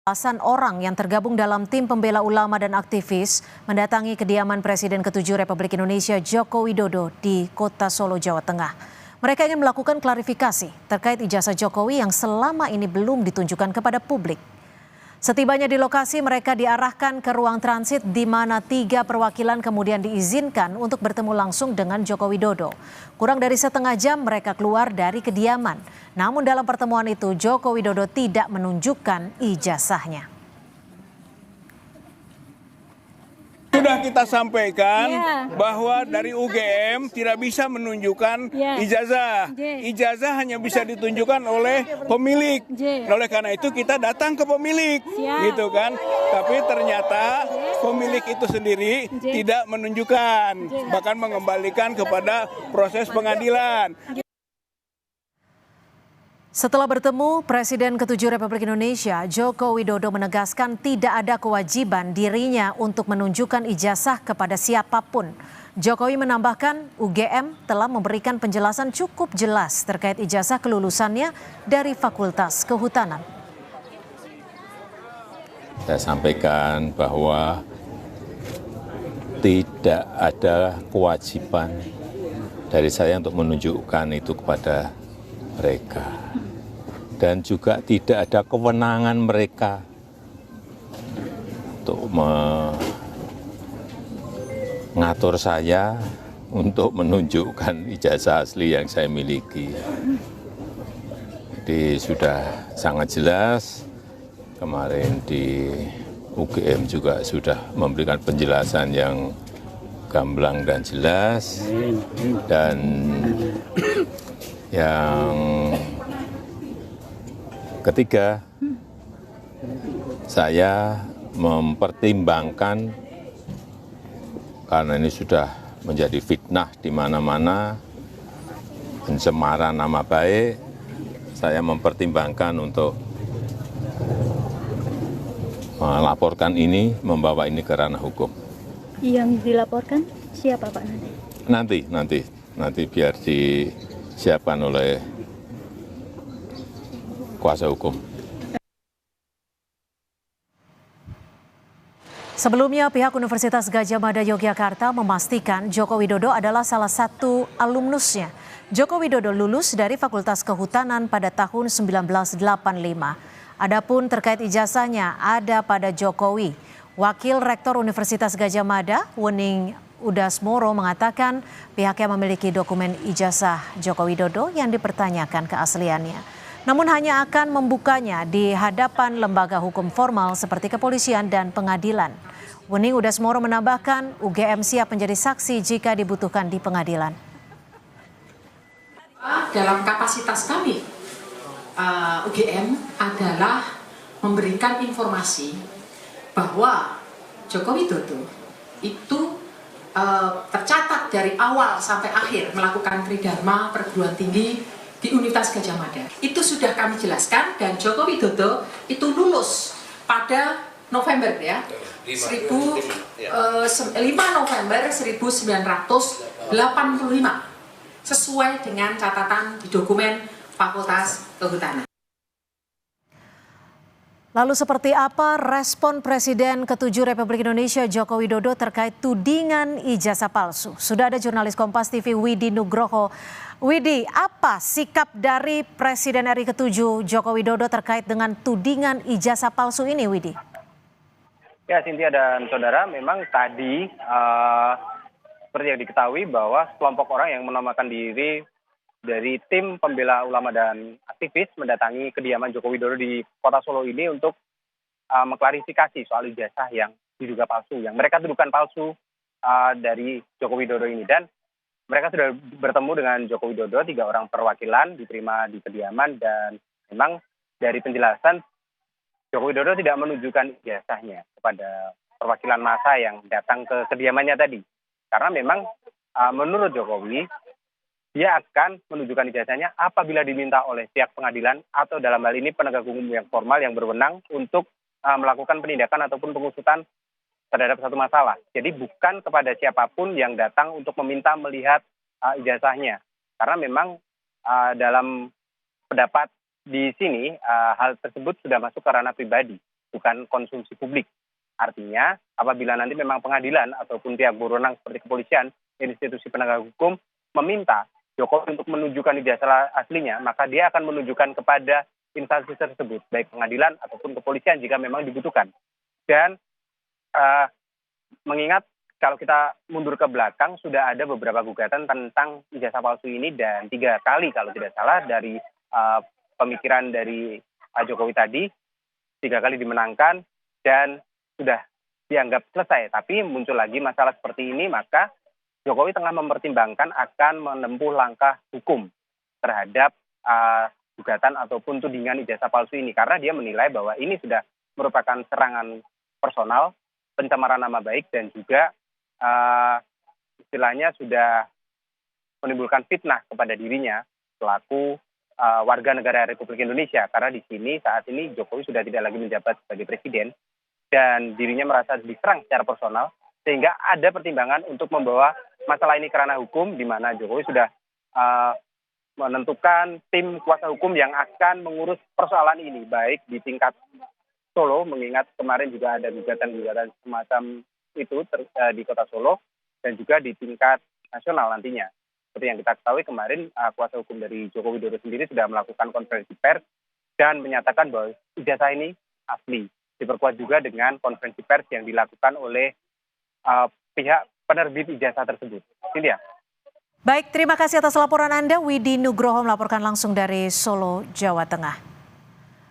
Belasan orang yang tergabung dalam tim pembela ulama dan aktivis mendatangi kediaman Presiden ke-7 Republik Indonesia Joko Widodo di Kota Solo, Jawa Tengah. Mereka ingin melakukan klarifikasi terkait ijazah Jokowi yang selama ini belum ditunjukkan kepada publik. Setibanya di lokasi, mereka diarahkan ke ruang transit di mana 3 perwakilan kemudian diizinkan untuk bertemu langsung dengan Joko Widodo. Kurang dari setengah jam mereka keluar dari kediaman. Namun dalam pertemuan itu Joko Widodo tidak menunjukkan ijazahnya. Sudah kita sampaikan bahwa dari UGM tidak bisa menunjukkan ijazah. Ijazah hanya bisa ditunjukkan oleh pemilik. Oleh karena itu kita datang ke pemilik, gitu kan. Tapi ternyata pemilik itu sendiri tidak menunjukkan, bahkan mengembalikan kepada proses pengadilan. Setelah bertemu, Presiden ke-7 Republik Indonesia Joko Widodo menegaskan tidak ada kewajiban dirinya untuk menunjukkan ijazah kepada siapapun. Jokowi menambahkan UGM telah memberikan penjelasan cukup jelas terkait ijazah kelulusannya dari Fakultas Kehutanan. Saya sampaikan bahwa tidak ada kewajiban dari saya untuk menunjukkan itu kepada mereka, dan juga tidak ada kewenangan mereka untuk mengatur saya untuk menunjukkan ijazah asli yang saya miliki. Jadi sudah sangat jelas, kemarin di UGM juga sudah memberikan penjelasan yang gamblang dan jelas, dan yang ketiga, saya mempertimbangkan, karena ini sudah menjadi fitnah di mana-mana, pencemaran nama baik, saya mempertimbangkan untuk melaporkan ini, membawa ini ke ranah hukum. Yang dilaporkan siapa Pak nanti? Nanti biar disiapkan oleh kuasa hukum. Sebelumnya, pihak Universitas Gadjah Mada Yogyakarta memastikan Joko Widodo adalah salah satu alumnusnya. Joko Widodo lulus dari Fakultas Kehutanan pada tahun 1985. Adapun terkait ijazahnya ada pada Jokowi. Wakil Rektor Universitas Gadjah Mada, Wening Udasmoro, mengatakan pihaknya memiliki dokumen ijazah Joko Widodo yang dipertanyakan keasliannya. Namun hanya akan membukanya di hadapan lembaga hukum formal seperti kepolisian dan pengadilan. Wening Udasmoro menambahkan UGM siap menjadi saksi jika dibutuhkan di pengadilan. Dalam kapasitas kami, UGM adalah memberikan informasi bahwa Joko Widodo itu tercatat dari awal sampai akhir melakukan tridharma perguruan tinggi di Universitas Gadjah Mada. Itu sudah kami jelaskan, dan Joko Widodo itu lulus pada November 5 November 1985 sesuai dengan catatan di dokumen Fakultas Kehutanan. Lalu seperti apa respon Presiden ke-7 Republik Indonesia Joko Widodo terkait tudingan ijazah palsu? Sudah ada jurnalis Kompas TV Widi Nugroho. Widi, apa sikap dari Presiden RI ke-7 Joko Widodo terkait dengan tudingan ijazah palsu ini, Widi? Ya, Cynthia dan saudara, memang tadi seperti yang diketahui bahwa kelompok orang yang menamakan diri dari tim pembela ulama dan aktivis mendatangi kediaman Joko Widodo di Kota Solo ini untuk mengklarifikasi soal ijazah yang diduga palsu, yang mereka tuduhkan palsu dari Joko Widodo ini. Dan mereka sudah bertemu dengan Joko Widodo, 3 orang perwakilan diterima di kediaman, dan memang dari penjelasan Joko Widodo tidak menunjukkan ijazahnya kepada perwakilan massa yang datang ke kediamannya tadi. Karena memang menurut Jokowi, dia akan menunjukkan ijazahnya apabila diminta oleh pihak pengadilan atau dalam hal ini penegak hukum yang formal yang berwenang untuk melakukan penindakan ataupun pengusutan terhadap satu masalah. Jadi bukan kepada siapapun yang datang untuk meminta melihat ijazahnya. Karena memang dalam pendapat di sini hal tersebut sudah masuk ke ranah pribadi. bukan konsumsi publik. Artinya apabila nanti memang pengadilan ataupun pihak berwenang seperti kepolisian, institusi penegak hukum meminta Jokowi untuk menunjukkan ijazah aslinya, maka dia akan menunjukkan kepada instansi tersebut, baik pengadilan ataupun kepolisian jika memang dibutuhkan. Dan mengingat kalau kita mundur ke belakang, sudah ada beberapa gugatan tentang ijazah palsu ini, dan 3 kali kalau tidak salah dari pemikiran dari Jokowi tadi, 3 kali dimenangkan dan sudah dianggap selesai. Tapi muncul lagi masalah seperti ini, maka Jokowi tengah mempertimbangkan akan menempuh langkah hukum terhadap gugatan ataupun tudingan ijazah palsu ini, karena dia menilai bahwa ini sudah merupakan serangan personal, pencemaran nama baik, dan juga istilahnya sudah menimbulkan fitnah kepada dirinya selaku warga negara Republik Indonesia, karena di sini saat ini Jokowi sudah tidak lagi menjabat sebagai presiden dan dirinya merasa diserang secara personal, sehingga ada pertimbangan untuk membawa masalah ini ke ranah hukum, di mana Jokowi sudah menentukan tim kuasa hukum yang akan mengurus persoalan ini, baik di tingkat Solo, mengingat kemarin juga ada gugatan-gugatan semacam itu di kota Solo, dan juga di tingkat nasional nantinya. Seperti yang kita ketahui kemarin, kuasa hukum dari Joko Widodo sendiri sudah melakukan konferensi pers dan menyatakan bahwa ijazah ini asli. Diperkuat juga dengan konferensi pers yang dilakukan oleh pihak penerbit ijazah tersebut. Cynthia. Baik, terima kasih atas laporan Anda. Widi Nugroho melaporkan langsung dari Solo, Jawa Tengah.